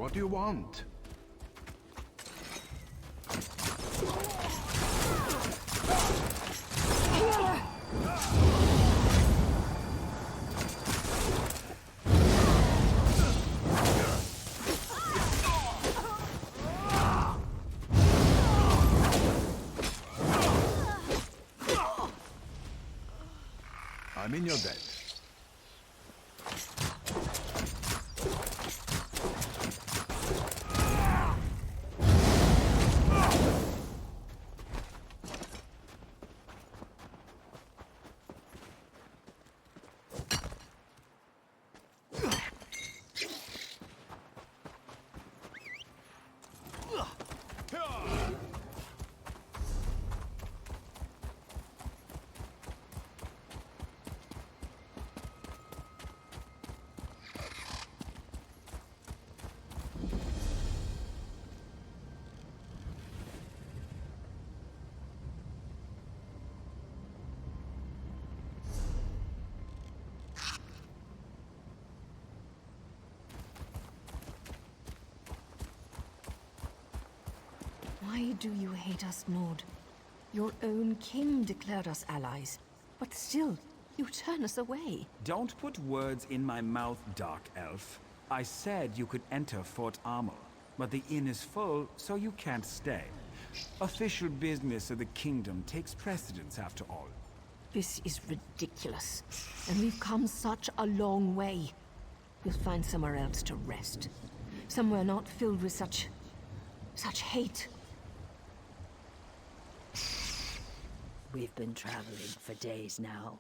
What do you want? I'm in your debt. Why do you hate us, Nord? Your own king declared us allies, but still, you turn us away. Don't put words in my mouth, Dark Elf. I said you could enter Fort Amol, but the inn is full, so you can't stay. Official business of the kingdom takes precedence after all. This is ridiculous, and we've come such a long way. We'll find somewhere else to rest. Somewhere not filled with such hate. We've been traveling for days now,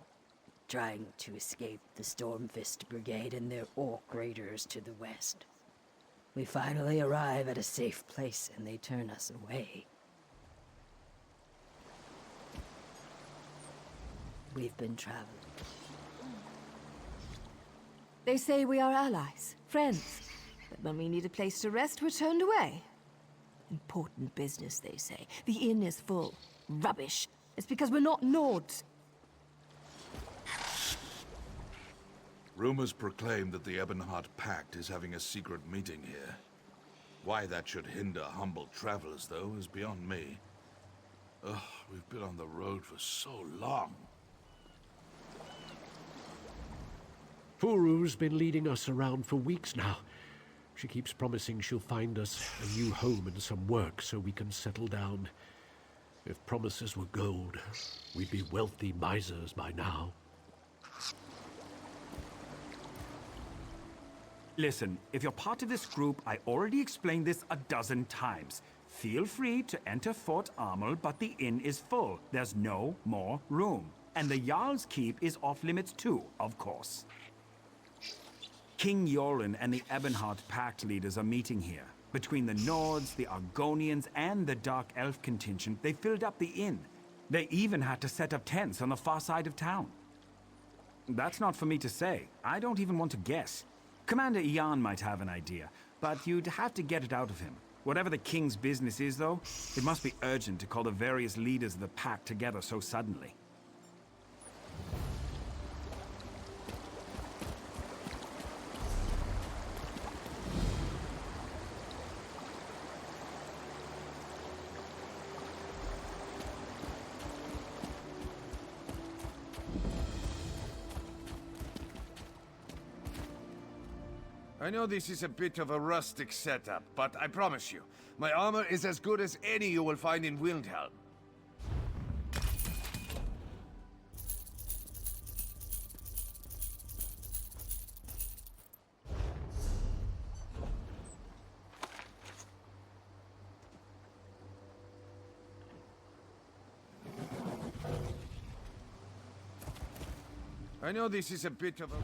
trying to escape the Stormfist Brigade and their Orc Raiders to the west. We finally arrive at a safe place and they turn us away. We've been traveling. They say we are allies, friends, but when we need a place to rest, we're turned away. Important business, they say. The inn is full. Rubbish. It's because we're not Nords. Rumors proclaim that the Ebonheart Pact is having a secret meeting here. Why that should hinder humble travelers, though, is beyond me. Ugh, we've been on the road for so long. Furu's been leading us around for weeks now. She keeps promising she'll find us a new home and some work so we can settle down. If promises were gold, we'd be wealthy misers by now. Listen, if you're part of this group, I already explained this a dozen times. Feel free to enter Fort Amol, but the inn is full. There's no more room. And the Jarl's Keep is off limits too, of course. King Yoren and the Ebonheart Pact leaders are meeting here. Between the Nords, the Argonians, and the Dark Elf contingent, they filled up the inn. They even had to set up tents on the far side of town. That's not for me to say. I don't even want to guess. Commander Ian might have an idea, but you'd have to get it out of him. Whatever the king's business is, though, it must be urgent to call the various leaders of the pact together so suddenly. I know this is a bit of a rustic setup, but I promise you, my armor is as good as any you will find in Windhelm. I know this is a bit of a...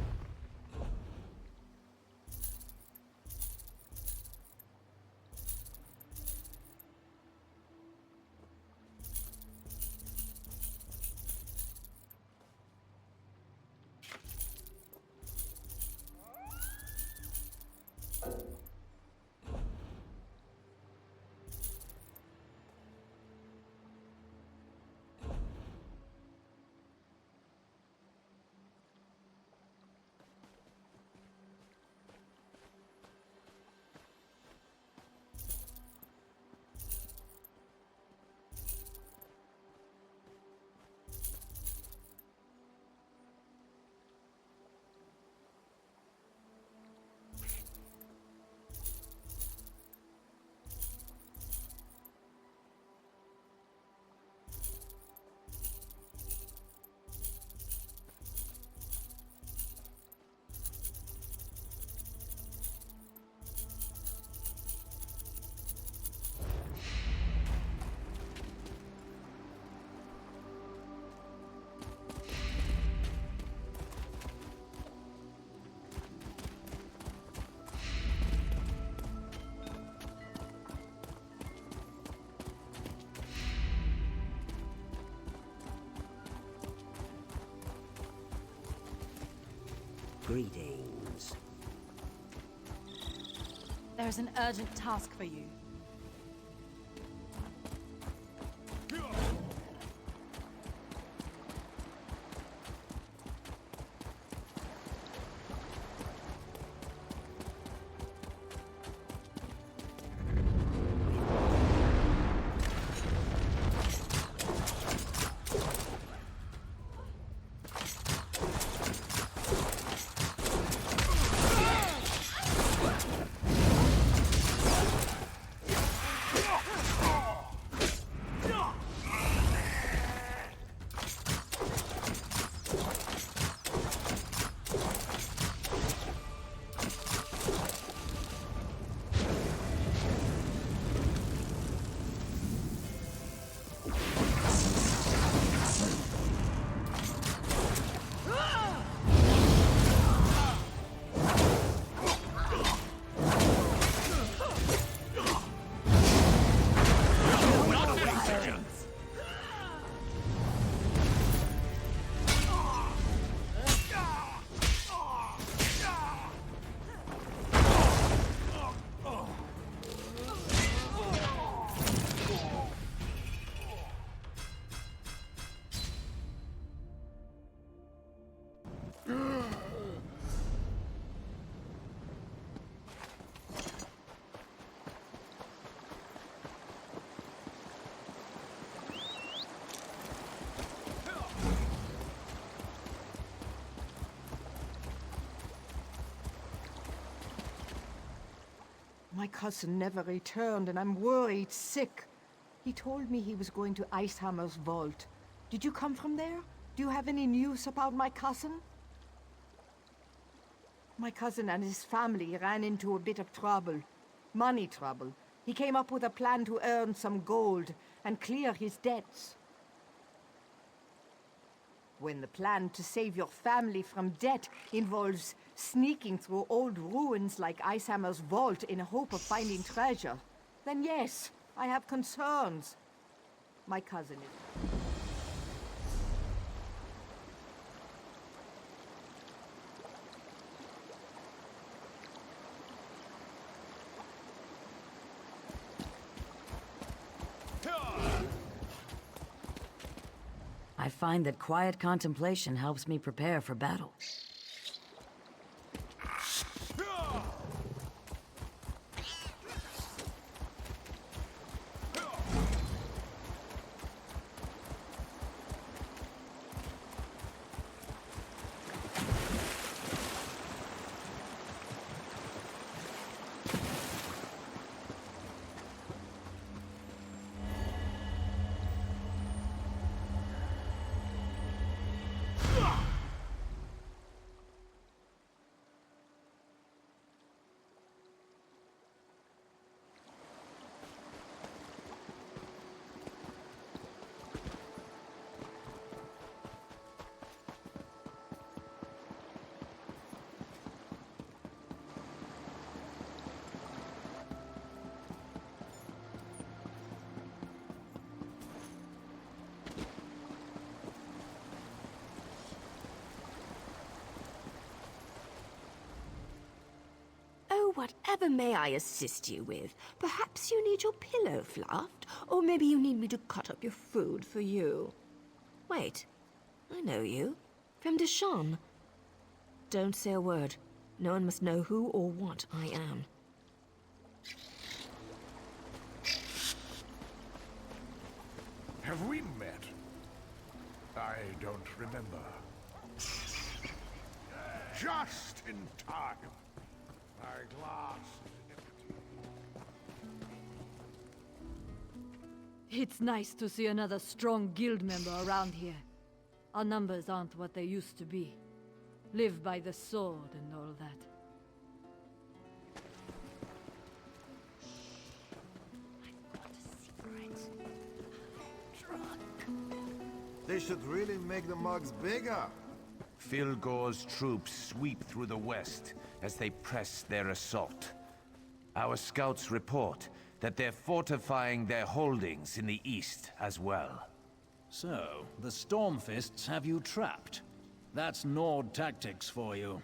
Greetings. There's an urgent task for you. My cousin never returned, and I'm worried sick. He told me he was going to Icehammer's vault. Did you come from there? Do you have any news about my cousin? My cousin and his family ran into a bit of trouble. Money trouble. He came up with a plan to earn some gold and clear his debts. When the plan to save your family from debt involves sneaking through old ruins like Icehammer's vault in a hope of finding treasure, then yes, I have concerns. My cousin is... I find that quiet contemplation helps me prepare for battle. Whatever may I assist you with? Perhaps you need your pillow fluffed, or maybe you need me to cut up your food for you. Wait, I know you. From Deshawn. Don't say a word. No one must know who or what I am. Have we met? I don't remember. Just in time. My glass is empty. It's nice to see another strong guild member around here. Our numbers aren't what they used to be. Live by the sword and all that. I've got a secret. Drunk. They should really make the mugs bigger. Filgor's troops sweep through the west as they press their assault. Our scouts report that they're fortifying their holdings in the east as well. So, the Stormfists have you trapped. That's Nord tactics for you.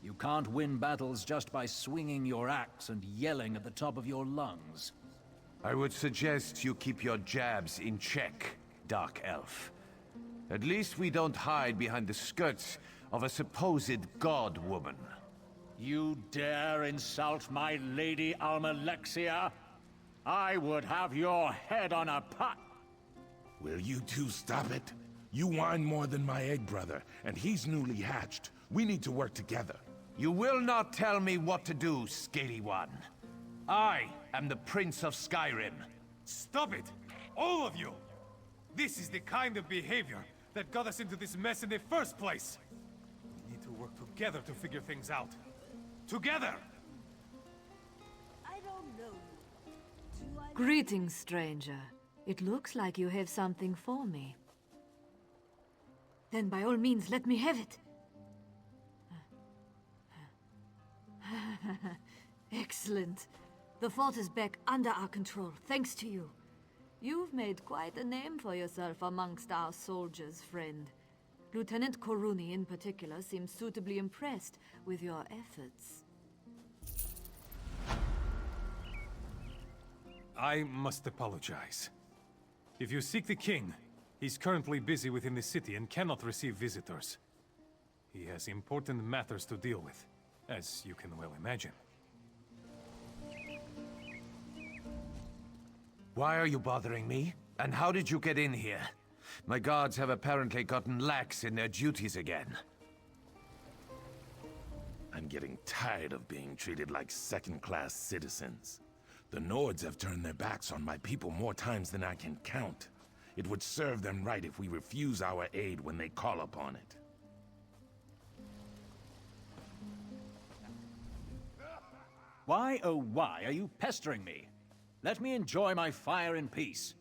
You can't win battles just by swinging your axe and yelling at the top of your lungs. I would suggest you keep your jabs in check, Dark Elf. At least we don't hide behind the skirts of a supposed god-woman. You dare insult my Lady Almalexia? I would have your head on a pot. Will you two stop it? You whine more than my egg brother, and he's newly hatched. We need to work together. You will not tell me what to do, scaly one. I am the Prince of Skyrim. Stop it! All of you! This is the kind of behavior that got us into this mess in the first place. We need to work together to figure things out. Together! I don't know. Greetings, stranger. It looks like you have something for me. Then by all means, let me have it. Excellent. The fort is back under our control, thanks to you. You've made quite a name for yourself amongst our soldiers, friend. Lieutenant Koruni in particular seems suitably impressed with your efforts. I must apologize. If you seek the king, he's currently busy within the city and cannot receive visitors. He has important matters to deal with, as you can well imagine. Why are you bothering me? And how did you get in here? My guards have apparently gotten lax in their duties again. I'm getting tired of being treated like second-class citizens. The Nords have turned their backs on my people more times than I can count. It would serve them right if we refuse our aid when they call upon it. Why, oh why, are you pestering me? Let me enjoy my fire in peace.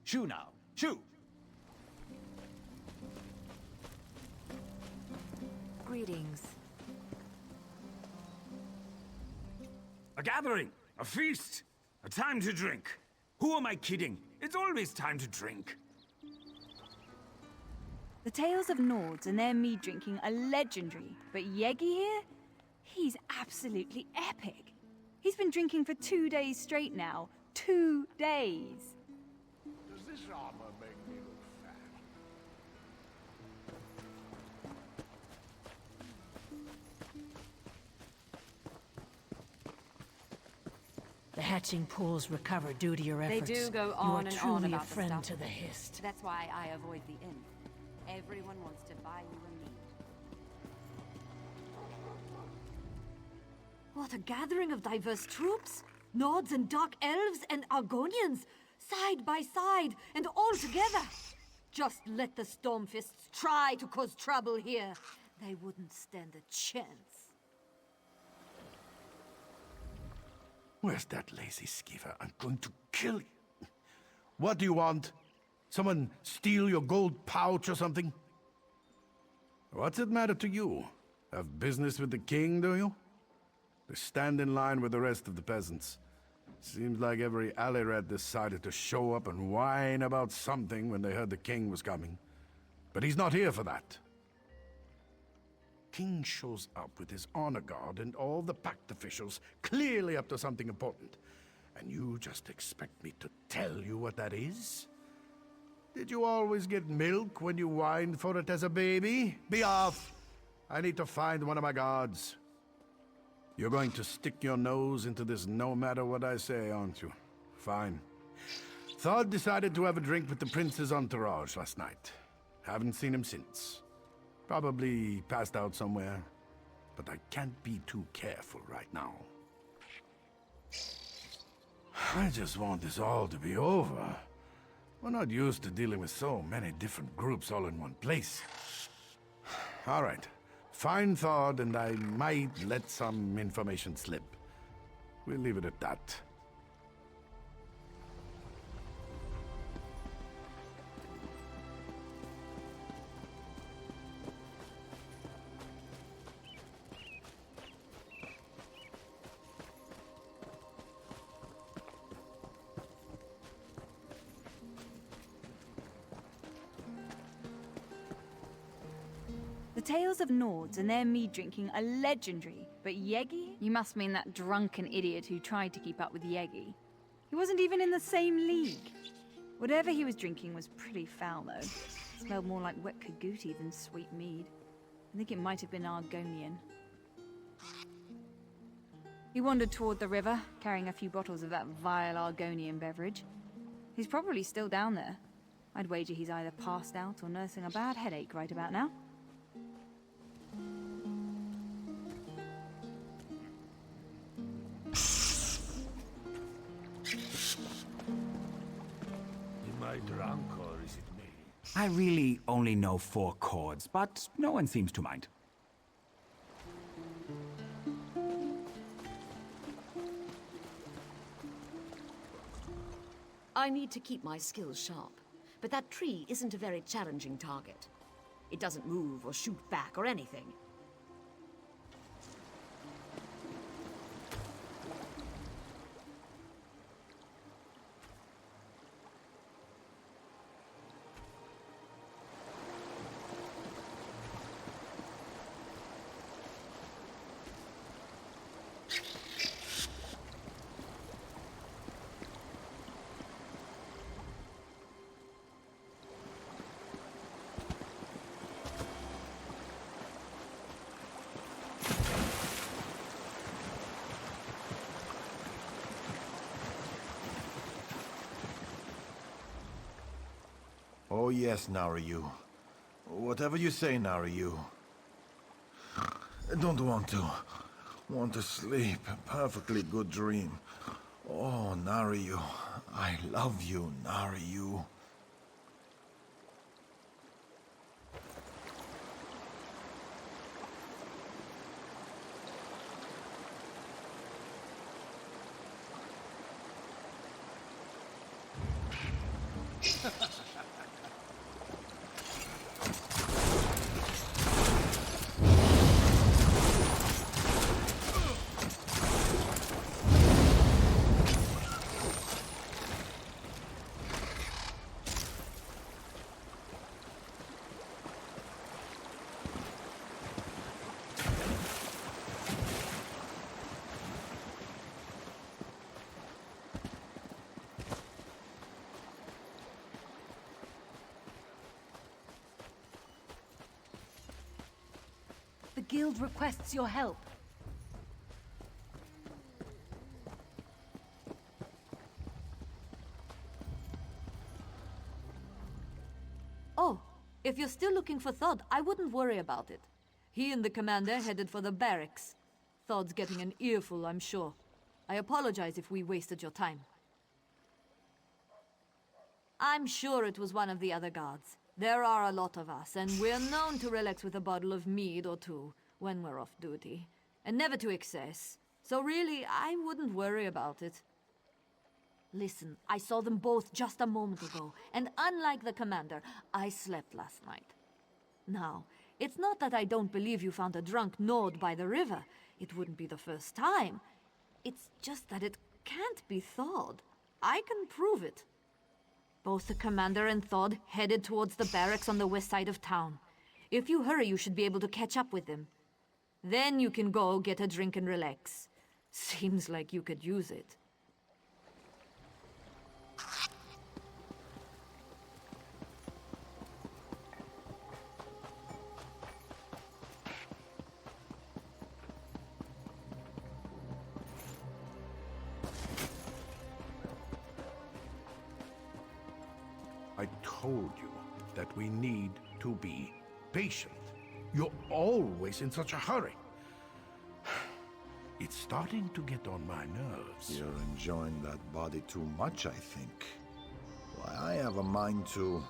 Shoo now, shoo! Greetings. A gathering, a feast, a time to drink. Who am I kidding? It's always time to drink. The tales of Nords and their mead drinking are legendary, but Yegi here? He's absolutely epic. He's been drinking for 2 days straight now. 2 days. Does this armor make me look fat? The hatching pools recover due to your They efforts. do go You on are and truly on a about the friend stuff. to the Hist. That's why I avoid the inn. Everyone wants to buy you a mead. What a gathering of diverse troops! Nords and Dark Elves and Argonians, side by side and all together! Just let the Stormfists try to cause trouble here. They wouldn't stand a chance. Where's that lazy skeever? I'm going to kill you. What do you want? Someone steal your gold pouch or something? What's it matter to you? Have business with the king, do you? They stand in line with the rest of the peasants. Seems like every alley rat decided to show up and whine about something when they heard the king was coming. But he's not here for that. King shows up with his honor guard and all the pact officials, clearly up to something important. And you just expect me to tell you what that is? Did you always get milk when you whined for it as a baby? Be off! I need to find one of my guards. You're going to stick your nose into this no matter what I say, aren't you? Fine. Thod decided to have a drink with the prince's entourage last night. Haven't seen him since. Probably passed out somewhere. But I can't be too careful right now. I just want this all to be over. We're not used to dealing with so many different groups all in one place. All right. Find Thod, and I might let some information slip. We'll leave it at that. The tales of Nords and their mead drinking are legendary, but Yegi? You must mean that drunken idiot who tried to keep up with Yegi. He wasn't even in the same league. Whatever he was drinking was pretty foul, though. It smelled more like wet caguti than sweet mead. I think it might have been Argonian. He wandered toward the river, carrying a few bottles of that vile Argonian beverage. He's probably still down there. I'd wager he's either passed out or nursing a bad headache right about now. Am I drunk or is it me? I really only know 4 chords, but no one seems to mind. I need to keep my skills sharp, but that tree isn't a very challenging target. It doesn't move or shoot back or anything. Oh yes, Naryu. Whatever you say, Naryu. I don't want to. Want to sleep. A perfectly good dream. Oh, Naryu. I love you, Naryu. The guild requests your help. Oh, if you're still looking for Thod, I wouldn't worry about it. He and the commander headed for the barracks. Thod's getting an earful, I'm sure. I apologize if we wasted your time. I'm sure it was one of the other guards. There are a lot of us, and we're known to relax with a bottle of mead or two when we're off duty. And never to excess. So really, I wouldn't worry about it. Listen, I saw them both just a moment ago, and unlike the commander, I slept last night. Now, it's not that I don't believe you found a drunk Nord by the river. It wouldn't be the first time. It's just that it can't be thawed. I can prove it. Both the commander and Thod headed towards the barracks on the west side of town. If you hurry, you should be able to catch up with them. Then you can go get a drink and relax. Seems like you could use it. I told you that we need to be patient. You're always in such a hurry. It's starting to get on my nerves. You're enjoying that body too much, I think. Why, I have a mind to...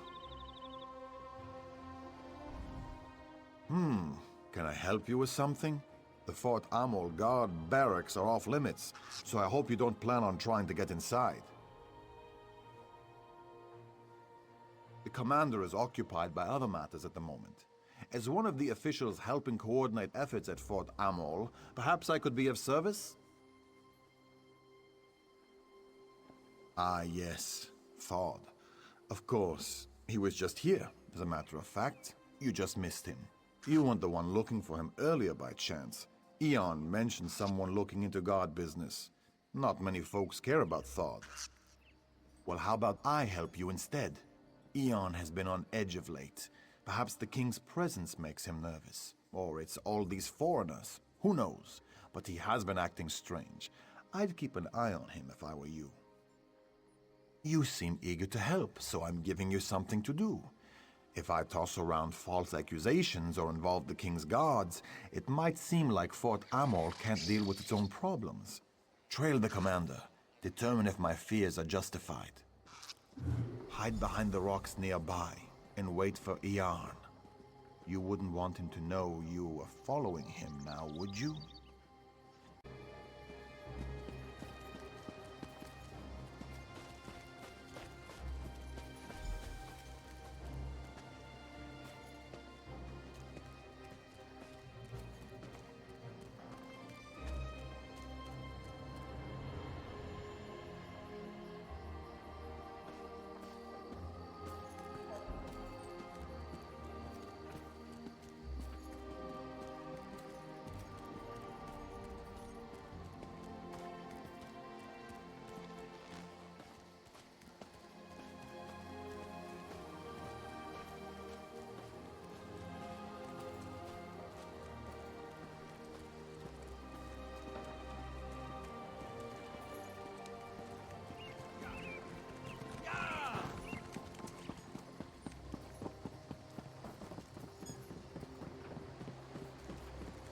Can I help you with something? The Fort Amol guard barracks are off limits, so I hope you don't plan on trying to get inside. The commander is occupied by other matters at the moment. As one of the officials helping coordinate efforts at Fort Amol, perhaps I could be of service? Ah, yes. Thod. Of course. He was just here, as a matter of fact. You just missed him. You weren't the one looking for him earlier by chance. Eon mentioned someone looking into guard business. Not many folks care about Thawd. Well, how about I help you instead? Eon has been on edge of late. Perhaps the king's presence makes him nervous. Or it's all these foreigners. Who knows? But he has been acting strange. I'd keep an eye on him if I were you. You seem eager to help, so I'm giving you something to do. If I toss around false accusations or involve the king's guards, it might seem like Fort Amol can't deal with its own problems. Trail the commander. Determine if my fears are justified. Hide behind the rocks nearby and wait for Eon. You wouldn't want him to know you were following him now, would you?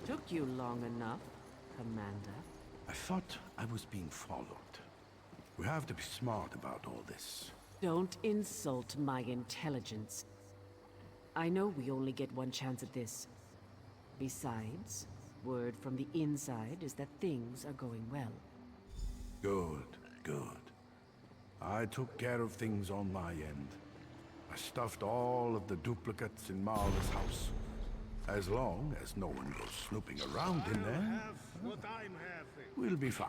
Took you long enough, Commander. I thought I was being followed. We have to be smart about all this. Don't insult my intelligence. I know we only get one chance at this. Besides, word from the inside is that things are going well. Good, good. I took care of things on my end. I stuffed all of the duplicates in Marla's house. As long as no one goes snooping around in there, we'll be fine.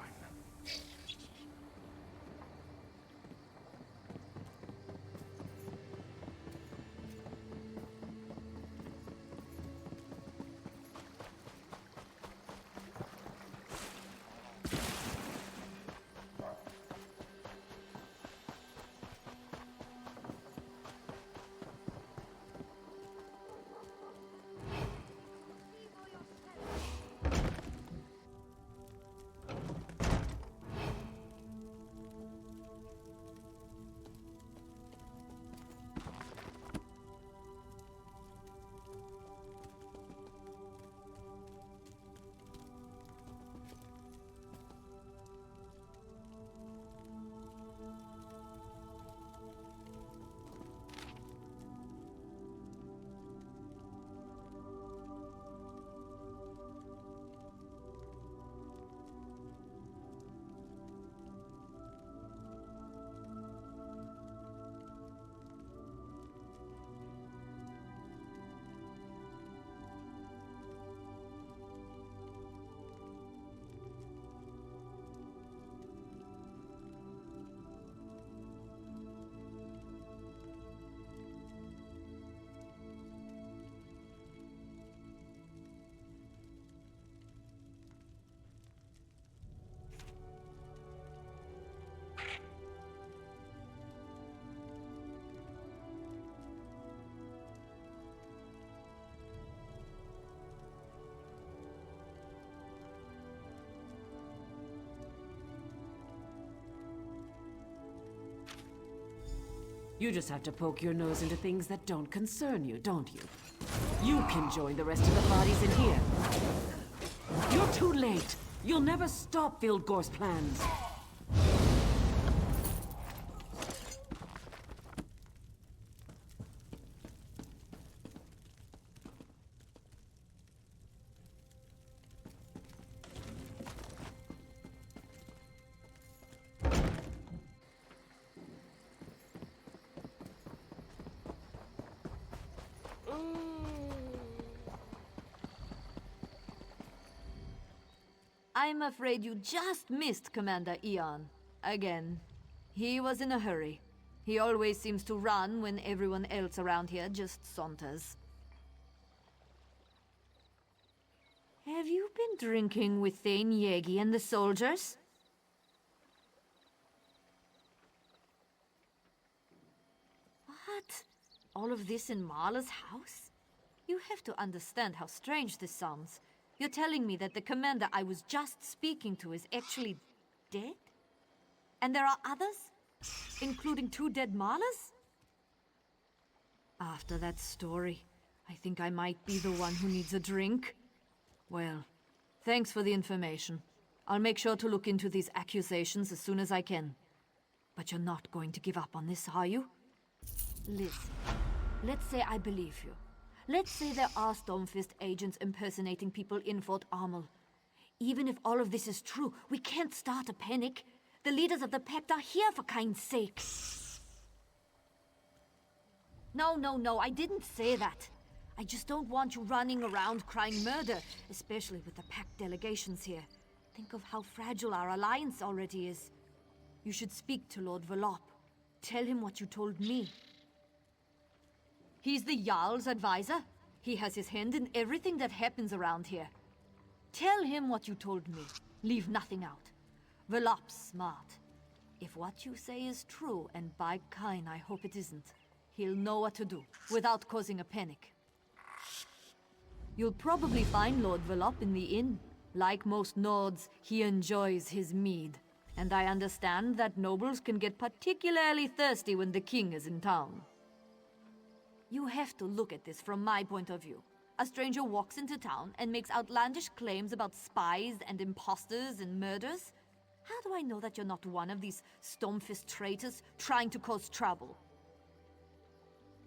You just have to poke your nose into things that don't concern you, don't you? You can join the rest of the bodies in here. You're too late. You'll never stop Vildgor's plans. I'm afraid you just missed Commander Eon. Again. He was in a hurry. He always seems to run when everyone else around here just saunters. Have you been drinking with Thane Yegi and the soldiers? What? All of this in Marla's house? You have to understand how strange this sounds. You're telling me that the commander I was just speaking to is actually dead? And there are others? Including 2 dead Marlas? After that story, I think I might be the one who needs a drink. Well, thanks for the information. I'll make sure to look into these accusations as soon as I can. But you're not going to give up on this, are you? Listen, let's say I believe you. Let's say there are Stormfist agents impersonating people in Fort Amol. Even if all of this is true, we can't start a panic. The leaders of the Pact are here, for kind's sake. No, I didn't say that. I just don't want you running around crying murder, especially with the Pact delegations here. Think of how fragile our alliance already is. You should speak to Lord Velop. Tell him what you told me. He's the Jarl's advisor. He has his hand in everything that happens around here. Tell him what you told me. Leave nothing out. Velop's smart. If what you say is true, and by Kain I hope it isn't, he'll know what to do, without causing a panic. You'll probably find Lord Velop in the inn. Like most Nords, he enjoys his mead. And I understand that nobles can get particularly thirsty when the king is in town. You have to look at this from my point of view. A stranger walks into town and makes outlandish claims about spies and imposters and murders. How do I know that you're not one of these Stormfist traitors trying to cause trouble?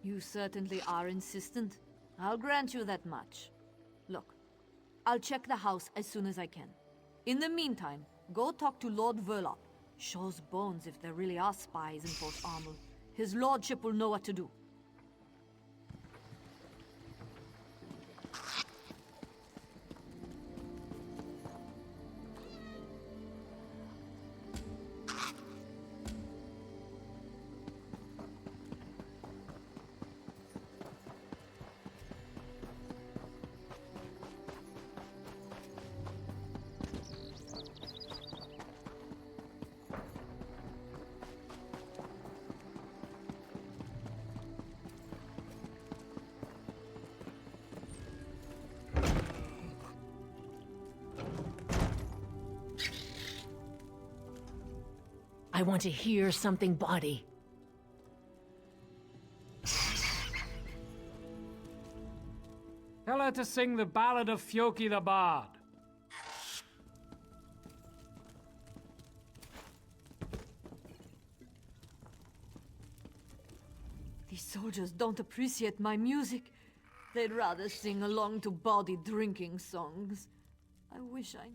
You certainly are insistent. I'll grant you that much. Look, I'll check the house as soon as I can. In the meantime, go talk to Lord Velop. Shows bones if there really are spies in Fort Amol. His lordship will know what to do. I want to hear something body. Tell her to sing the Ballad of Fjoki the Bard. These soldiers don't appreciate my music. They'd rather sing along to bawdy drinking songs. I wish I...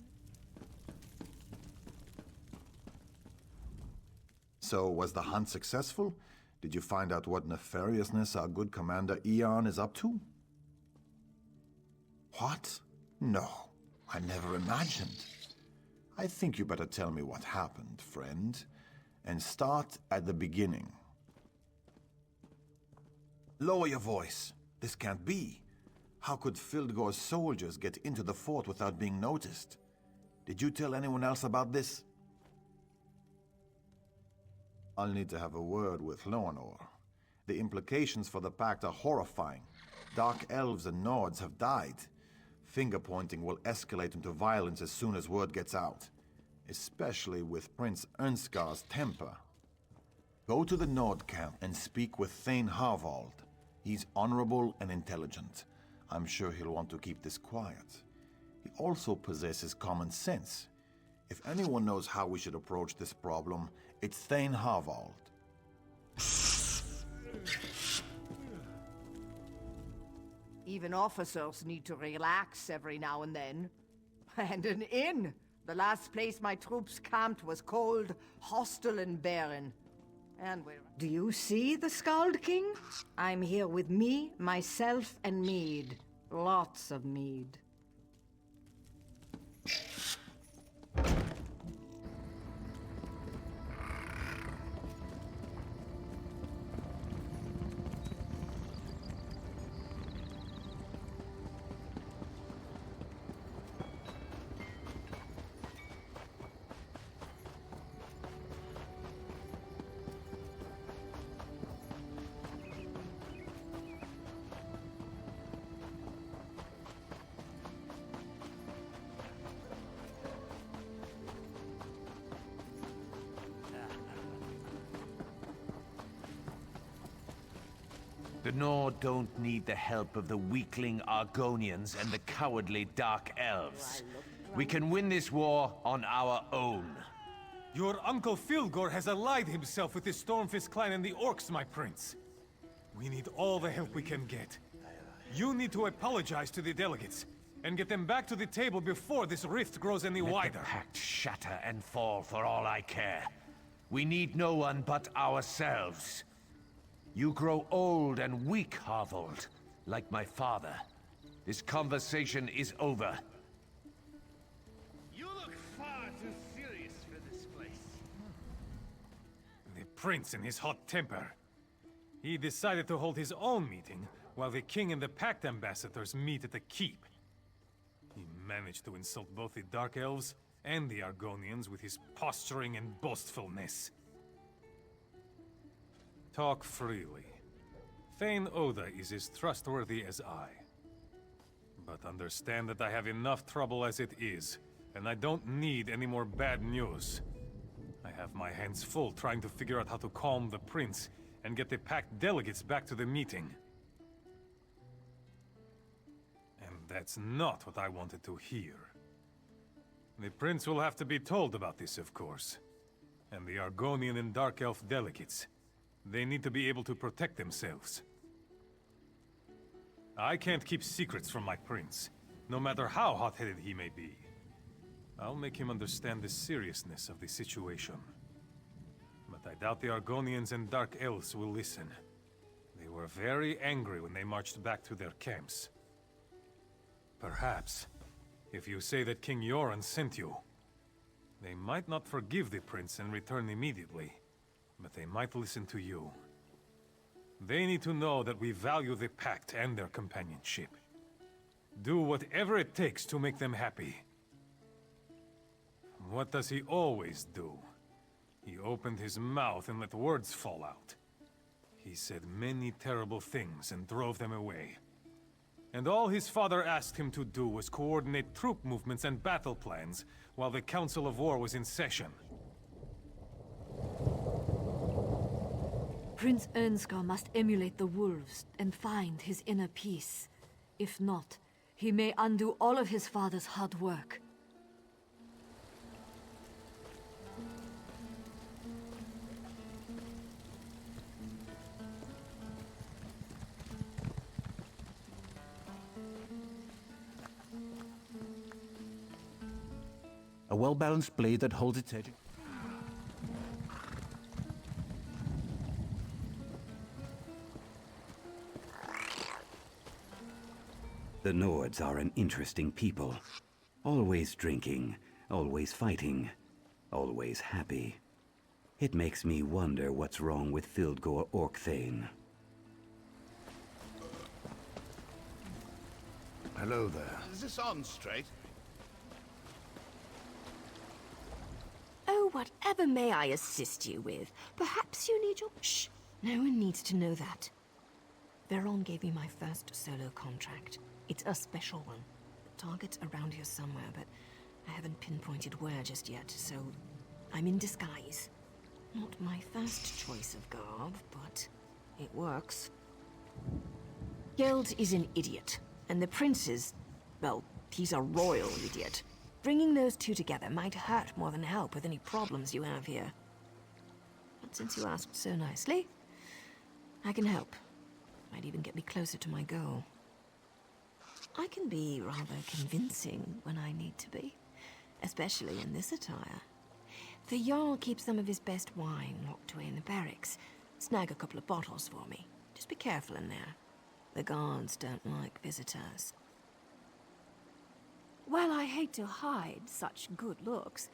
So, was the hunt successful? Did you find out what nefariousness our good commander Eon is up to? What? No, I never imagined. I think you better tell me what happened, friend. And start at the beginning. Lower your voice. This can't be. How could Fildgor's soldiers get into the fort without being noticed? Did you tell anyone else about this? I'll need to have a word with Loanor. The implications for the Pact are horrifying. Dark elves and Nords have died. Finger-pointing will escalate into violence as soon as word gets out. Especially with Prince Ernskar's temper. Go to the Nord camp and speak with Thane Harvald. He's honorable and intelligent. I'm sure he'll want to keep this quiet. He also possesses common sense. If anyone knows how we should approach this problem, it's Thane Harvald. Even officers need to relax every now and then. And an inn! The last place my troops camped was cold, hostile, and barren. And we're... Do you see the Skald King? I'm here with me, myself, and mead. Lots of mead. The Nord don't need the help of the weakling Argonians and the cowardly Dark Elves. We can win this war on our own. Your uncle Filgor has allied himself with the Stormfist clan and the Orcs, my prince. We need all the help we can get. You need to apologize to the delegates, and get them back to the table before this rift grows any wider. Let the pact shatter and fall for all I care. We need no one but ourselves. You grow old and weak, Harvold, like my father. This conversation is over. You look far too serious for this place. The prince in his hot temper. He decided to hold his own meeting, while the king and the pact ambassadors meet at the keep. He managed to insult both the Dark Elves and the Argonians with his posturing and boastfulness. Talk freely. Thane Oda is as trustworthy as I. But understand that I have enough trouble as it is, and I don't need any more bad news. I have my hands full trying to figure out how to calm the prince and get the pact delegates back to the meeting. And that's not what I wanted to hear. The prince will have to be told about this, of course. And the Argonian and Dark Elf delegates. They need to be able to protect themselves. I can't keep secrets from my prince, no matter how hot-headed he may be. I'll make him understand the seriousness of the situation. But I doubt the Argonians and Dark Elves will listen. They were very angry when they marched back to their camps. Perhaps, if you say that King Yoren sent you, they might not forgive the prince and return immediately, but they might listen to you. They need to know that we value the pact and their companionship. Do whatever it takes to make them happy. What does he always do? He opened his mouth and let words fall out. He said many terrible things and drove them away. And all his father asked him to do was coordinate troop movements and battle plans while the Council of War was in session. Prince Ernskar must emulate the wolves and find his inner peace. If not, he may undo all of his father's hard work. A well-balanced blade that holds its edge. The Nords are an interesting people. Always drinking, always fighting, always happy. It makes me wonder what's wrong with Fildgor Orcthane. Hello there. Is this on straight? Oh, whatever may I assist you with? Perhaps you need your... Shh! No one needs to know that. Veron gave me my first solo contract. It's a special one. The target's around here somewhere, but I haven't pinpointed where just yet, so I'm in disguise. Not my first choice of garb, but it works. Geld is an idiot, and the prince is... well, he's a royal idiot. Bringing those two together might hurt more than help with any problems you have here. But since you asked so nicely, I can help. Might even get me closer to my goal. I can be rather convincing when I need to be, especially in this attire. The Jarl keeps some of his best wine locked away in the barracks. Snag a couple of bottles for me. Just be careful in there. The guards don't like visitors. Well, I hate to hide such good looks.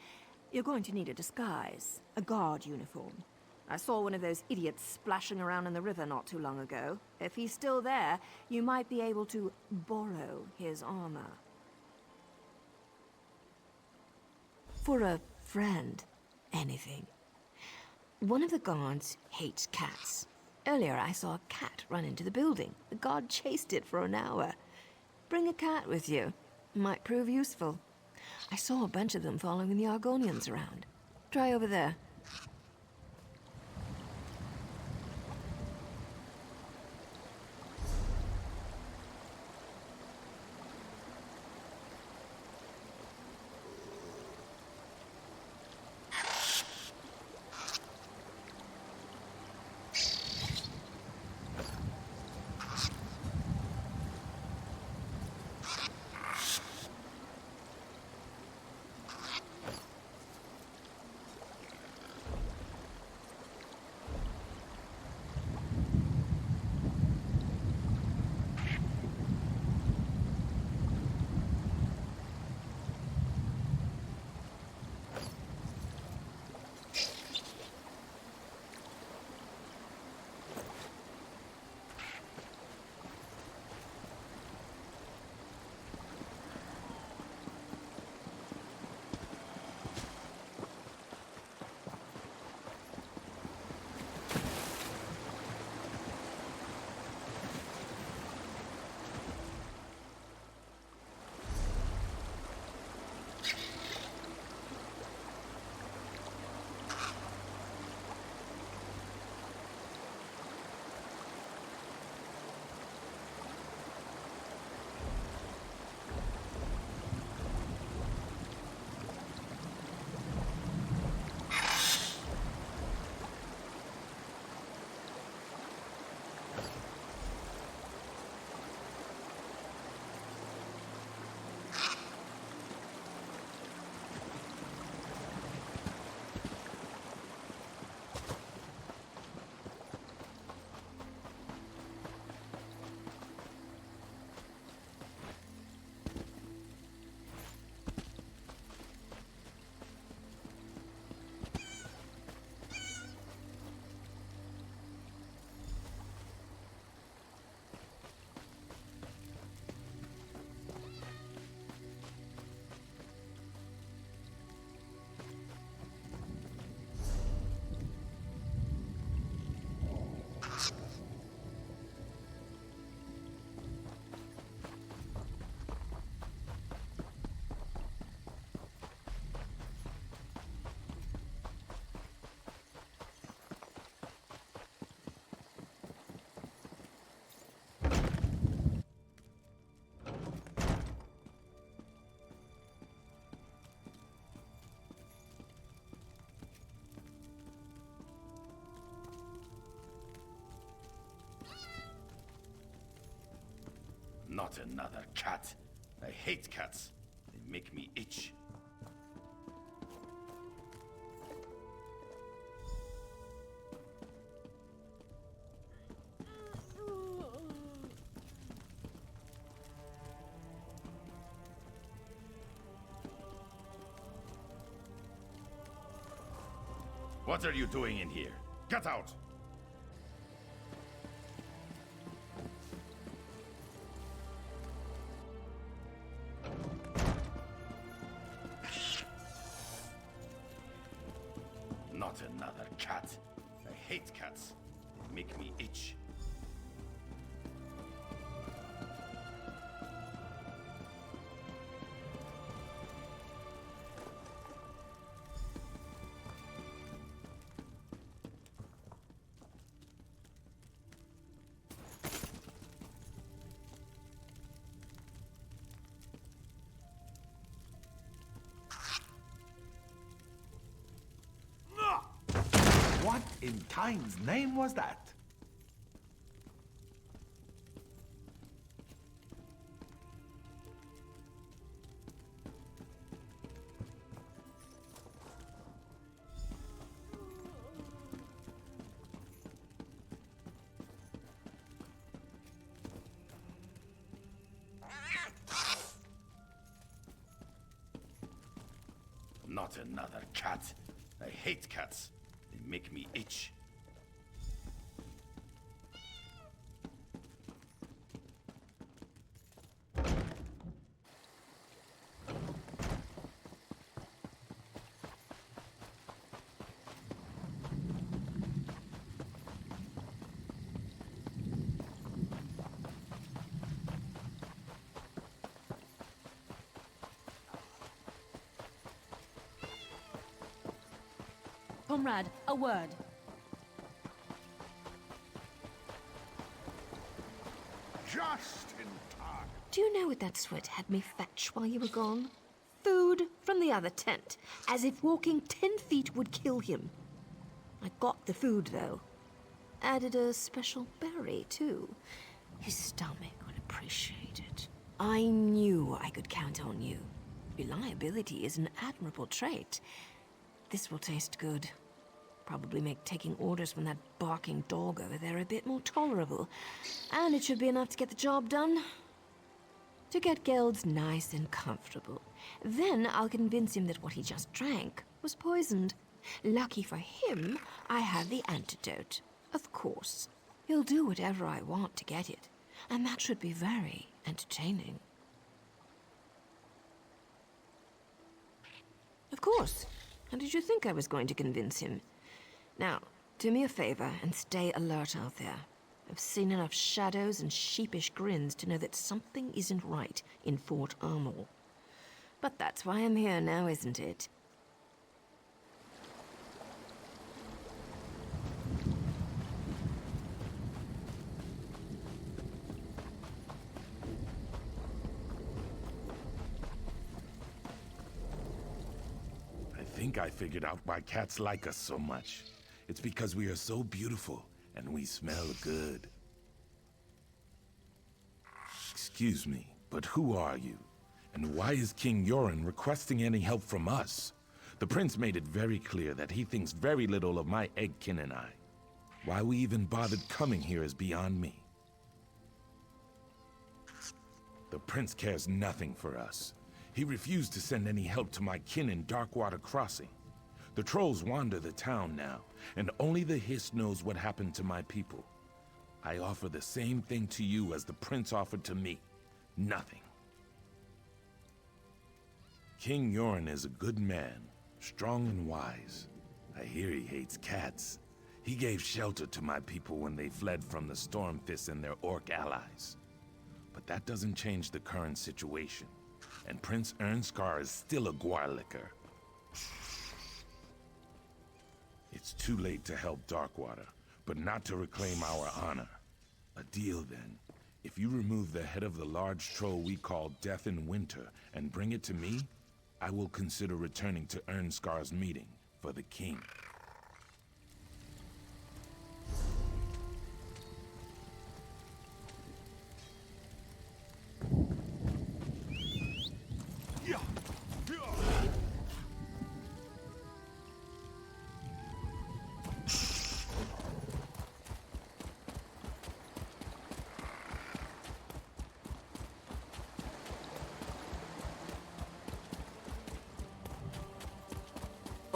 You're going to need a disguise, a guard uniform. I saw one of those idiots splashing around in the river not too long ago. If he's still there, you might be able to borrow his armor. For a friend, anything. One of the guards hates cats. Earlier I saw a cat run into the building. The guard chased it for an hour. Bring a cat with you. Might prove useful. I saw a bunch of them following the Argonians around. Try over there. Not another cat. I hate cats. They make me itch. What are you doing in here? Get out! Not another cat. I hate cats. They make me itch. What in Kain's name was that? Not another cat. I hate cats. They make me itch. Comrade, a word. Just in time. Do you know what that sweat had me fetch while you were gone? Food from the other tent, as if walking 10 feet would kill him. I got the food, though. Added a special berry, too. His stomach would appreciate it. I knew I could count on you. Reliability is an admirable trait. This will taste good. Probably make taking orders from that barking dog over there a bit more tolerable. And it should be enough to get the job done. To get Gelds nice and comfortable. Then I'll convince him that what he just drank was poisoned. Lucky for him, I have the antidote. Of course. He'll do whatever I want to get it. And that should be very entertaining. Of course. How did you think I was going to convince him? Now, do me a favor and stay alert out there. I've seen enough shadows and sheepish grins to know that something isn't right in Fort Amol. But that's why I'm here now, isn't it? I think I figured out why cats like us so much. It's because we are so beautiful and we smell good. Excuse me, but who are you? And why is King Yoren requesting any help from us? The prince made it very clear that he thinks very little of my eggkin and I. Why we even bothered coming here is beyond me. The prince cares nothing for us. He refused to send any help to my kin in Darkwater Crossing. The trolls wander the town now, and only the Hiss knows what happened to my people. I offer the same thing to you as the prince offered to me. Nothing. King Yoren is a good man, strong and wise. I hear he hates cats. He gave shelter to my people when they fled from the Stormfists and their orc allies. But that doesn't change the current situation. And Prince Ernscar is still a Gwarlicker. It's too late to help Darkwater, but not to reclaim our honor. A deal, then. If you remove the head of the large troll we call Death in Winter and bring it to me, I will consider returning to Ernscar's meeting for the king.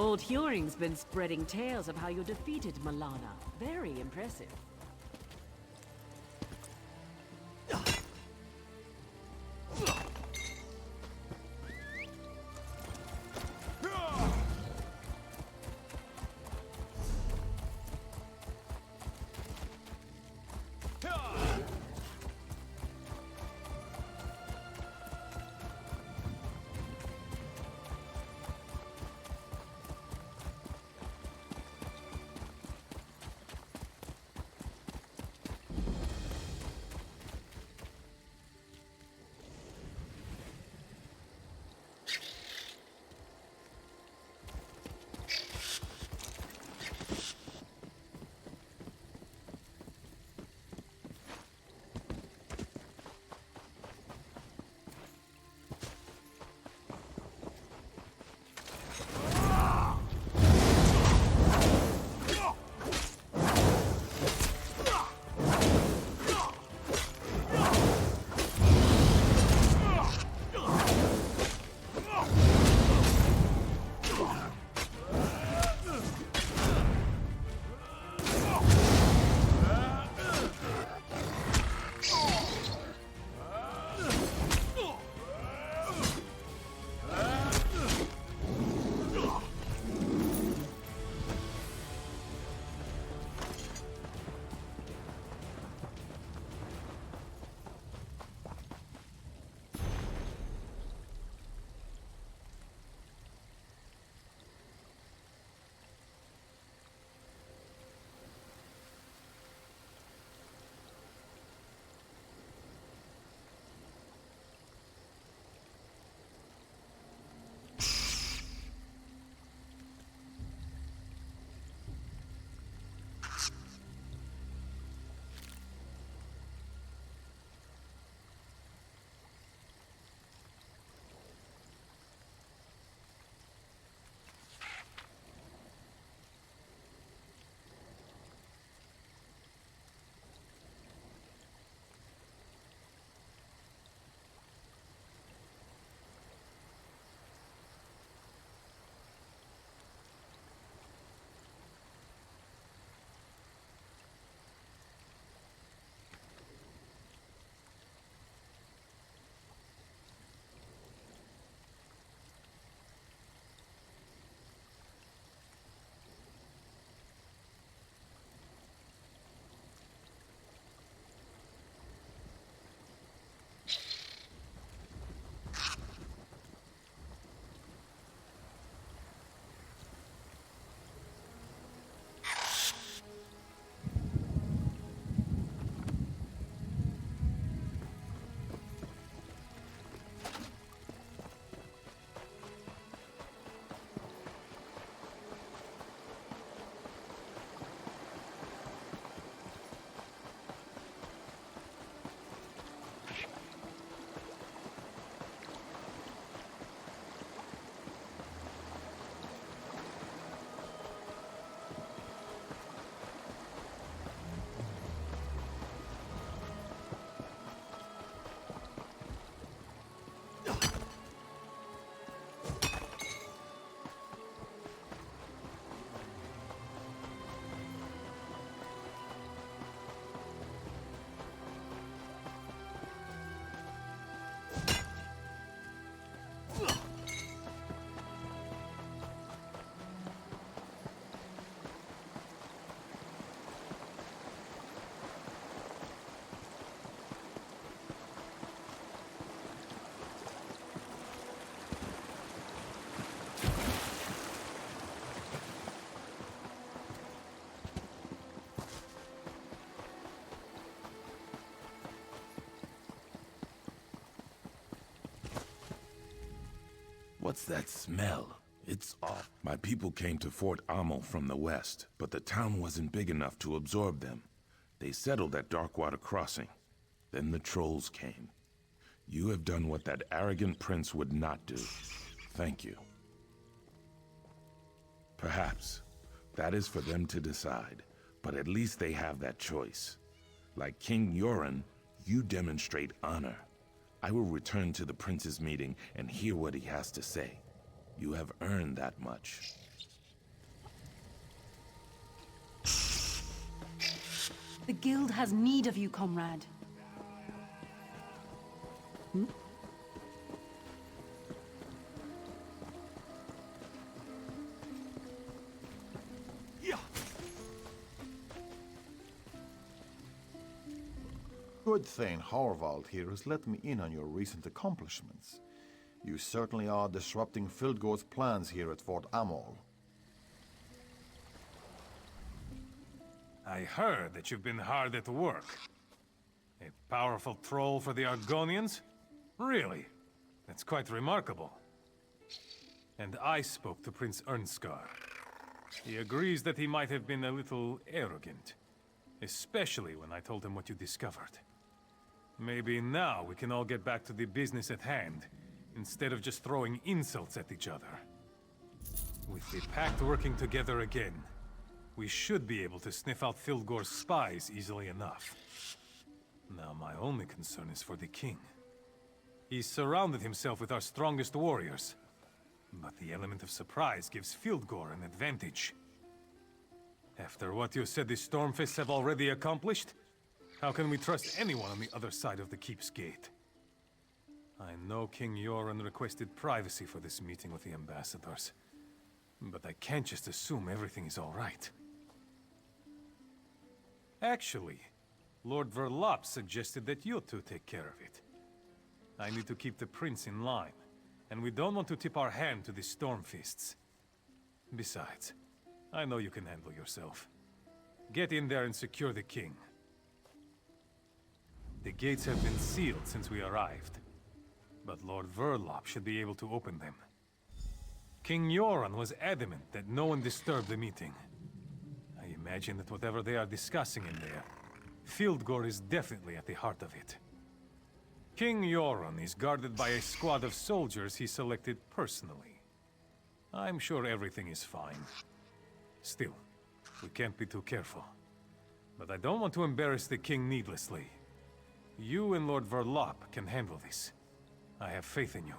Old Huring's been spreading tales of how you defeated Milana. Very impressive. What's that smell? It's off. My people came to Fort Amol from the west, but the town wasn't big enough to absorb them. They settled at Darkwater Crossing. Then the trolls came. You have done what that arrogant prince would not do. Thank you. Perhaps. That is for them to decide, but at least they have that choice. Like King Yoren, you demonstrate honor. I will return to the prince's meeting and hear what he has to say. You have earned that much. The guild has need of you, comrade. Good thing Harvald here has let me in on your recent accomplishments. You certainly are disrupting Fildgård's plans here at Fort Amol. I heard that you've been hard at work. A powerful troll for the Argonians? Really? That's quite remarkable. And I spoke to Prince Ernskar. He agrees that he might have been a little arrogant. Especially when I told him what you discovered. Maybe now we can all get back to the business at hand, instead of just throwing insults at each other. With the Pact working together again, we should be able to sniff out Fildgård's spies easily enough. Now my only concern is for the king. He's surrounded himself with our strongest warriors, but the element of surprise gives Fildgård an advantage. After what you said the Stormfists have already accomplished, how can we trust anyone on the other side of the keep's gate? I know King Yoren requested privacy for this meeting with the ambassadors, but I can't just assume everything is all right. Actually, Lord Verlop suggested that you two take care of it. I need to keep the prince in line, and we don't want to tip our hand to the Stormfists. Besides, I know you can handle yourself. Get in there and secure the king. The gates have been sealed since we arrived, but Lord Verlop should be able to open them. King Yoren was adamant that no one disturb the meeting. I imagine that whatever they are discussing in there, Fildgård is definitely at the heart of it. King Yoren is guarded by a squad of soldiers he selected personally. I'm sure everything is fine. Still, we can't be too careful. But I don't want to embarrass the king needlessly. You and Lord Verlop can handle this. I have faith in you.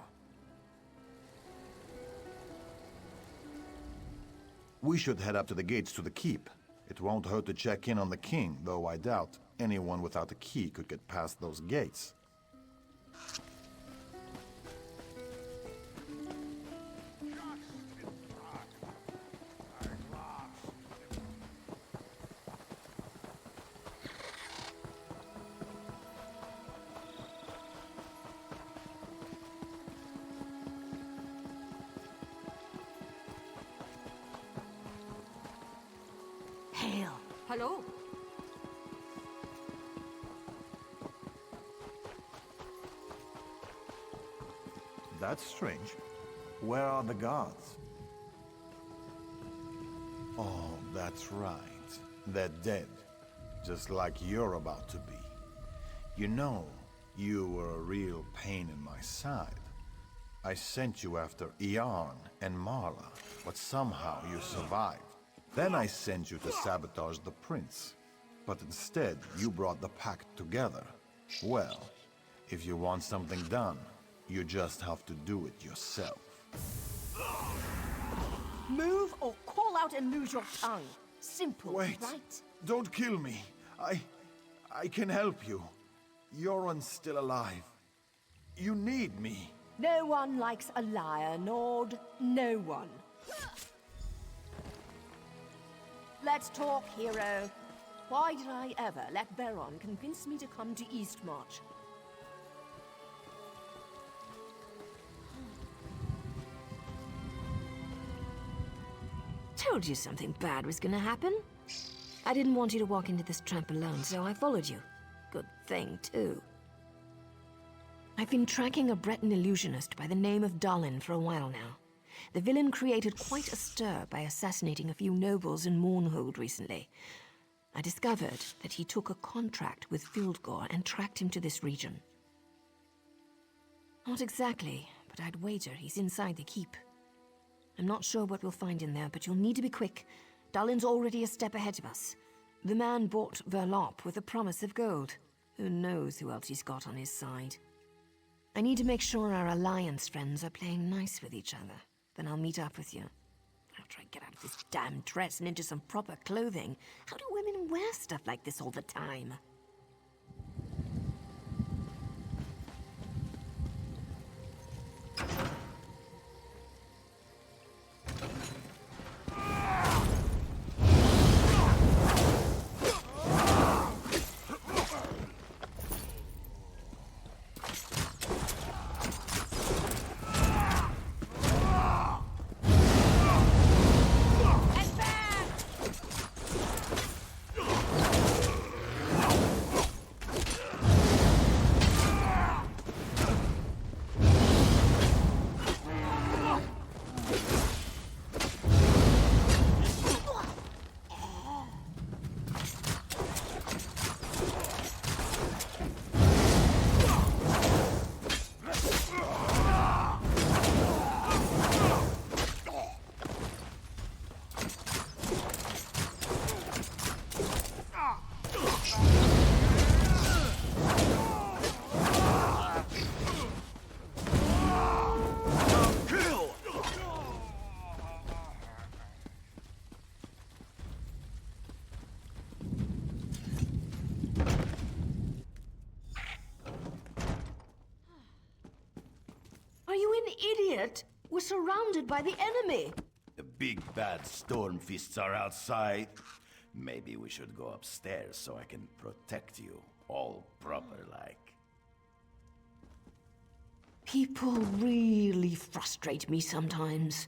We should head up to the gates to the keep. It won't hurt to check in on the king, though I doubt anyone without a key could get past those gates. Hail. Hello. That's strange. Where are the guards? Oh, that's right. They're dead. Just like you're about to be. You know, you were a real pain in my side. I sent you after Iarn and Marla, but somehow you survived. Then I sent you to sabotage the prince. But instead, you brought the pact together. Well, if you want something done, you just have to do it yourself. Move or call out and lose your tongue. Simple, Wait. right? Don't kill me. I can help you. Yoren's still alive. You need me. No one likes a liar, Nord. No one. Let's talk, hero. Why did I ever let Veron convince me to come to Eastmarch? Told you something bad was gonna happen. I didn't want you to walk into this tramp alone, so I followed you. Good thing, too. I've been tracking a Breton illusionist by the name of Dalin for a while now. The villain created quite a stir by assassinating a few nobles in Mournhold recently. I discovered that he took a contract with Fildgård and tracked him to this region. Not exactly, but I'd wager he's inside the keep. I'm not sure what we'll find in there, but you'll need to be quick. Dalin's already a step ahead of us. The man bought Verlop with a promise of gold. Who knows who else he's got on his side. I need to make sure our Alliance friends are playing nice with each other. Then I'll meet up with you. After I get out of this damn dress and into some proper clothing, how do women wear stuff like this all the time? Are you an idiot? We're surrounded by the enemy. The big bad storm fists are outside. Maybe we should go upstairs so I can protect you, all proper-like. People really frustrate me sometimes.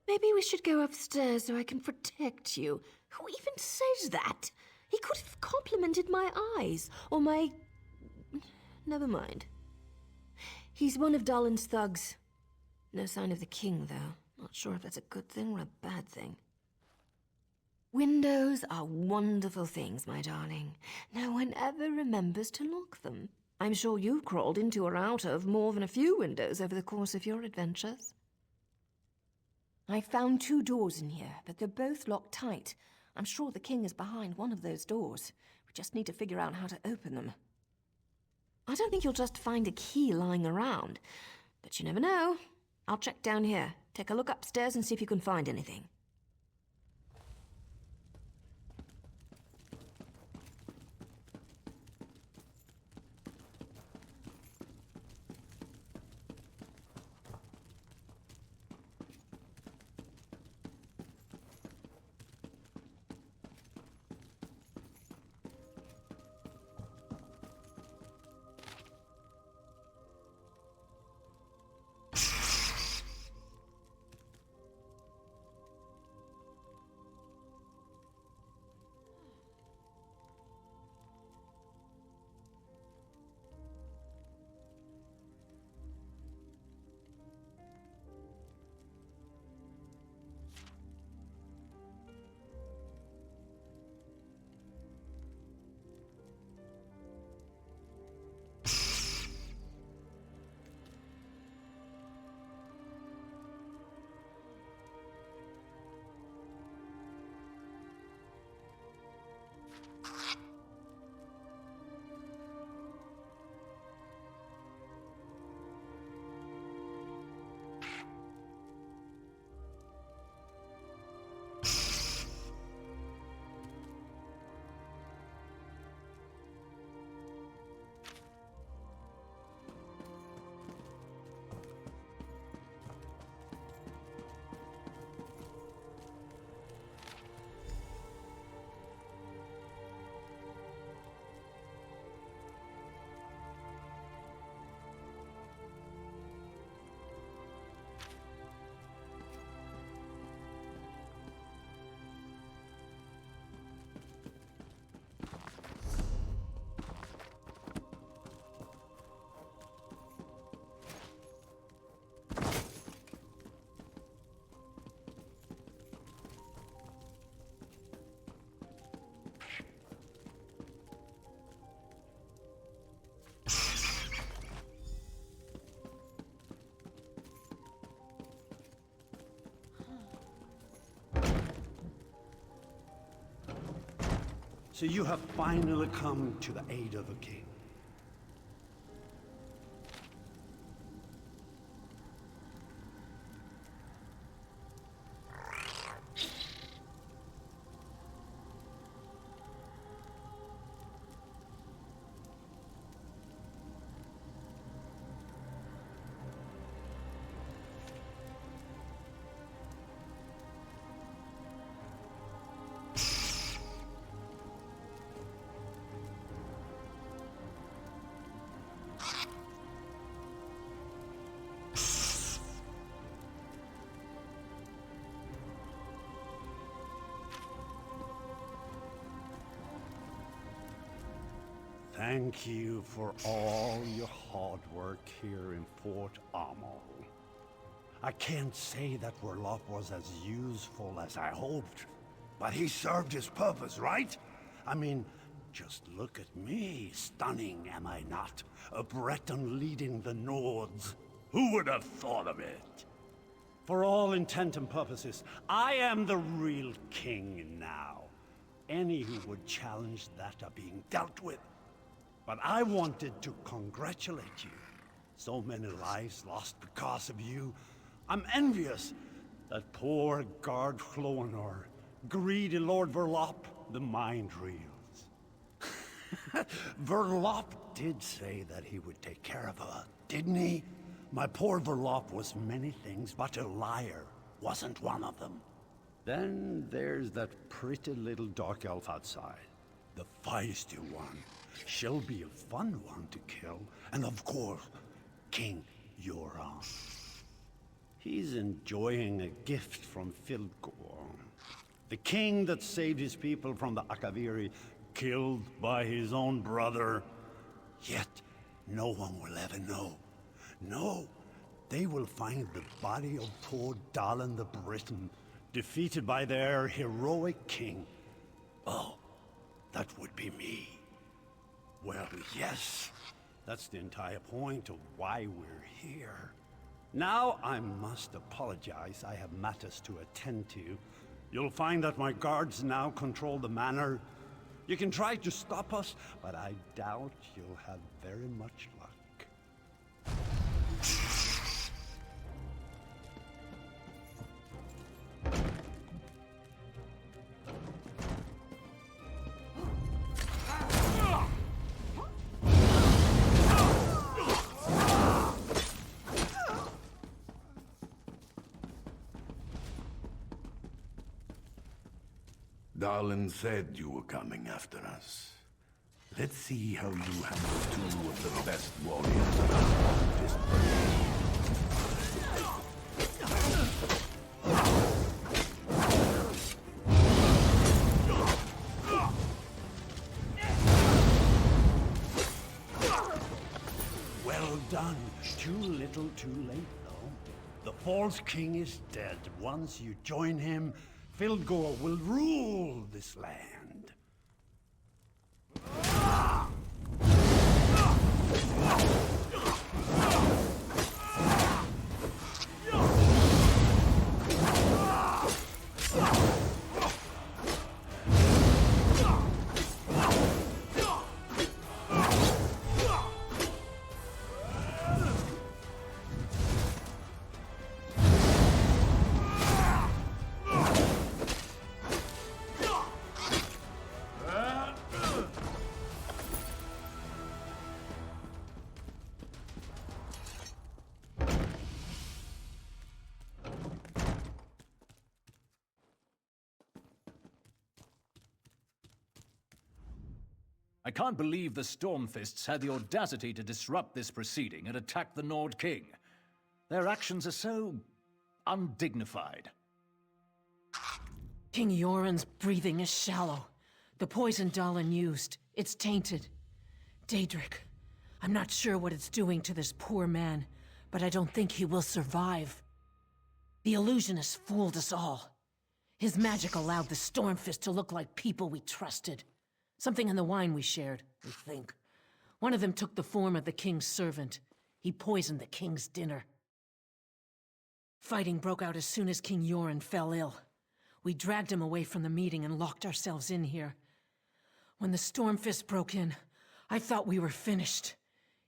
Maybe we should go upstairs so I can protect you. Who even says that? He could have complimented my eyes, or my... Never mind. He's one of Dalin's thugs. No sign of the king, though. Not sure if that's a good thing or a bad thing. Windows are wonderful things, my darling. No one ever remembers to lock them. I'm sure you've crawled into or out of more than a few windows over the course of your adventures. I found 2 doors in here, but they're both locked tight. I'm sure the king is behind one of those doors. We just need to figure out how to open them. I don't think you'll just find a key lying around, but you never know. I'll check down here. Take a look upstairs and see if you can find anything. So you have finally come to the aid of the king. thank you for all your hard work here in Fort Amol. I can't say that Verlof was as useful as I hoped, but he served his purpose, right? I mean, just look at me. Stunning, am I not? A Breton leading the Nords. Who would have thought of it? For all intent and purposes, I am the real king now. Any who would challenge that are being dealt with. But I wanted to congratulate you. So many lives lost because of you. I'm envious. That poor guard Floanor, greedy Lord Verlof, the mind reels. Verlof did say that he would take care of her, didn't he? My poor Verlof was many things, but a liar wasn't one of them. Then there's that pretty little dark elf outside. The feisty one. She'll be a fun one to kill. And of course, King Euron. He's enjoying a gift from Fildgor. The king that saved his people from the Akaviri, killed by his own brother. Yet, no one will ever know. No, they will find the body of poor Dalen the Briton, defeated by their heroic king. Oh, that would be me. Well, yes, that's the entire point of why we're here. Now I must apologize. I have matters to attend to. You'll find that my guards now control the manor. You can try to stop us, but I doubt you'll have very much luck. Dalen said you were coming after us. Let's see how you handle two of the best warriors around this place. Well done. Too little, too late, though. The false king is dead. Once you join him, Fildgor will rule this land. I can't believe the Stormfists had the audacity to disrupt this proceeding and attack the Nord King. Their actions are so undignified. King Yoren's breathing is shallow. The poison Dalen used, it's tainted. Daedric, I'm not sure what it's doing to this poor man, but I don't think he will survive. The illusionist fooled us all. His magic allowed the Stormfist to look like people we trusted. Something in the wine we shared, we think. One of them took the form of the king's servant. He poisoned the king's dinner. Fighting broke out as soon as King Yoren fell ill. We dragged him away from the meeting and locked ourselves in here. When the Stormfist broke in, I thought we were finished.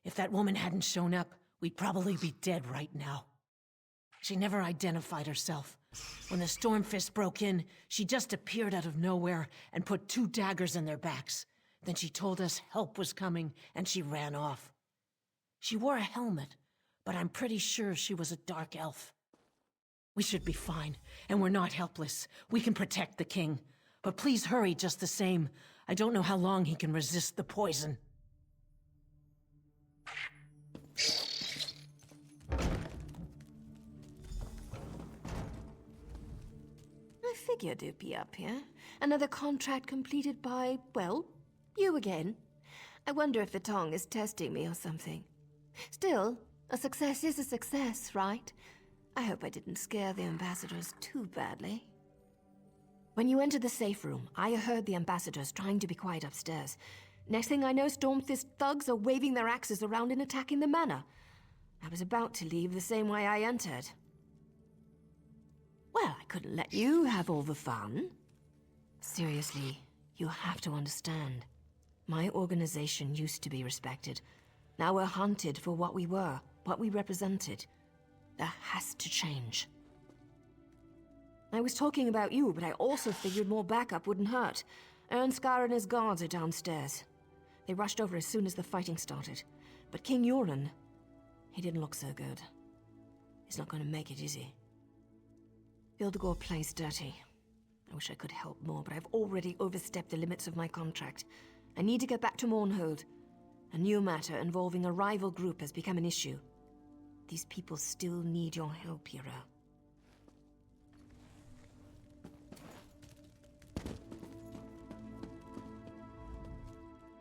If that woman hadn't shown up, we'd probably be dead right now. She never identified herself. When the Stormfist broke in, she just appeared out of nowhere and put 2 daggers in their backs. Then she told us help was coming, and she ran off. She wore a helmet, but I'm pretty sure she was a dark elf. We should be fine, and we're not helpless. We can protect the king. But please hurry just the same. I don't know how long he can resist the poison. I figured you'd be up here. Another contract completed by, well, you again. I wonder if the tongue is testing me or something. Still, a success is a success, right? I hope I didn't scare the ambassadors too badly. When you entered the safe room, I heard the ambassadors trying to be quiet upstairs. Next thing I know, Stormfist thugs are waving their axes around and attacking the manor. I was about to leave the same way I entered. Well, I couldn't let you have all the fun. Seriously, you have to understand. My organization used to be respected. Now we're hunted for what we were, what we represented. That has to change. I was talking about you, but I also figured more backup wouldn't hurt. Ernskar and his guards are downstairs. They rushed over as soon as the fighting started. But King Yoren, he didn't look so good. He's not going to make it, is he? Hildegor plays dirty. I wish I could help more, but I've already overstepped the limits of my contract. I need to get back to Mournhold. A new matter involving a rival group has become an issue. These people still need your help, hero.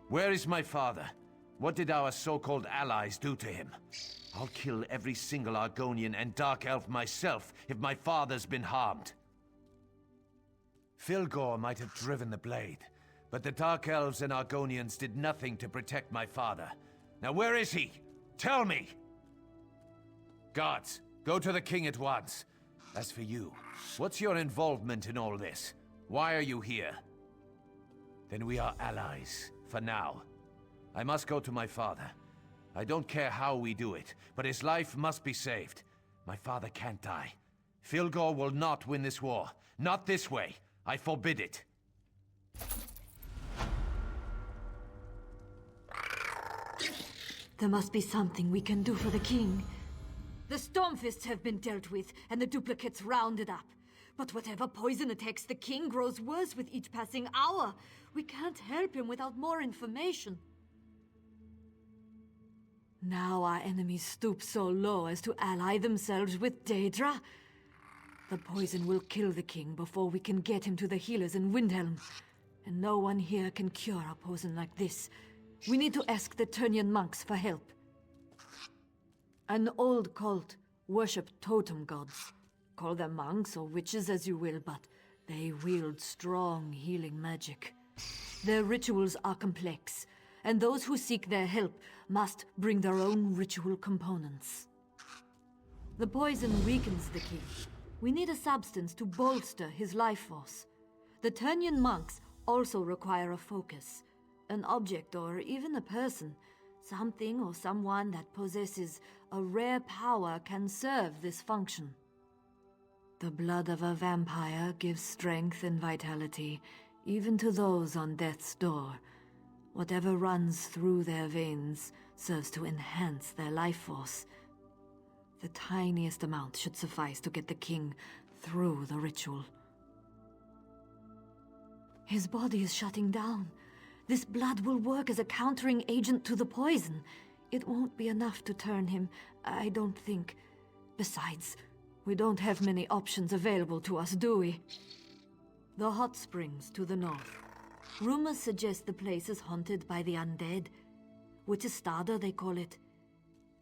Where is my father? What did our so-called allies do to him? I'll kill every single Argonian and Dark Elf myself if my father's been harmed. Filgor might have driven the blade, but the Dark Elves and Argonians did nothing to protect my father. Now where is he? Tell me! Guards, go to the king at once. As for you, what's your involvement in all this? Why are you here? Then we are allies, for now. I must go to my father. I don't care how we do it, but his life must be saved. My father can't die. Filgor will not win this war. Not this way. I forbid it. There must be something we can do for the king. The Stormfists have been dealt with, and the duplicates rounded up. But whatever poison attacks the king grows worse with each passing hour. We can't help him without more information. Now our enemies stoop so low as to ally themselves with Daedra. The poison will kill the king before we can get him to the healers in Windhelm. And no one here can cure a poison like this. We need to ask the Turnian monks for help. An old cult worship totem gods. Call them monks or witches as you will, but they wield strong healing magic. Their rituals are complex, and those who seek their help must bring their own ritual components. The poison weakens the king. We need a substance to bolster his life force. The Turnian monks also require a focus. An object or even a person. Something or someone that possesses a rare power can serve this function. The blood of a vampire gives strength and vitality, even to those on death's door. Whatever runs through their veins serves to enhance their life force. The tiniest amount should suffice to get the king through the ritual. His body is shutting down. This blood will work as a countering agent to the poison. It won't be enough to turn him, I don't think. Besides, we don't have many options available to us, do we? The hot springs to the north. Rumors suggest the place is haunted by the undead. Witchestada, they call it.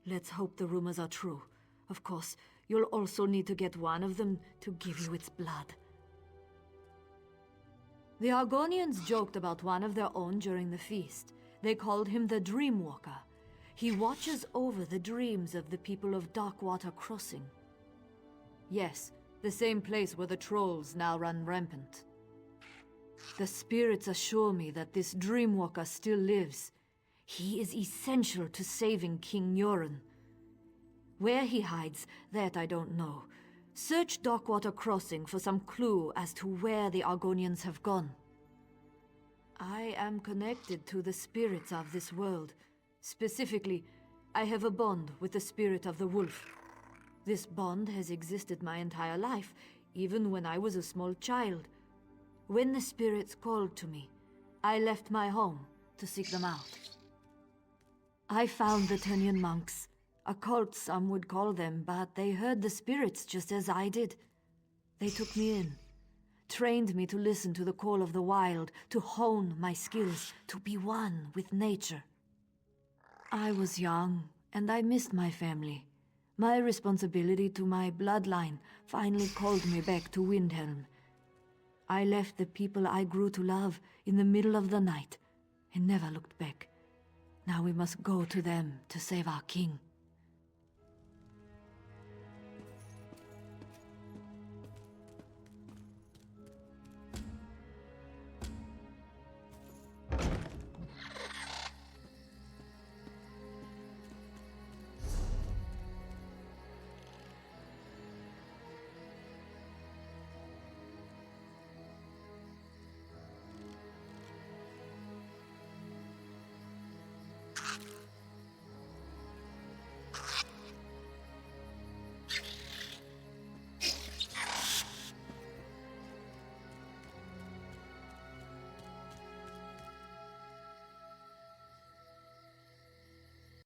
Let's hope the rumors are true. Of course, you'll also need to get one of them to give you its blood. The Argonians joked about one of their own during the feast. They called him the Dreamwalker. He watches over the dreams of the people of Darkwater Crossing. Yes, the same place where the trolls now run rampant. The spirits assure me that this Dreamwalker still lives. He is essential to saving King Yoren. Where he hides, that I don't know. Search Darkwater Crossing for some clue as to where the Argonians have gone. I am connected to the spirits of this world. Specifically, I have a bond with the spirit of the wolf. This bond has existed my entire life, even when I was a small child. When the spirits called to me, I left my home to seek them out. I found the Turnian monks. A cult, some would call them, but they heard the spirits just as I did. They took me in, trained me to listen to the call of the wild, to hone my skills, to be one with nature. I was young, and I missed my family. My responsibility to my bloodline finally called me back to Windhelm. I left the people I grew to love in the middle of the night, and never looked back. Now we must go to them to save our king.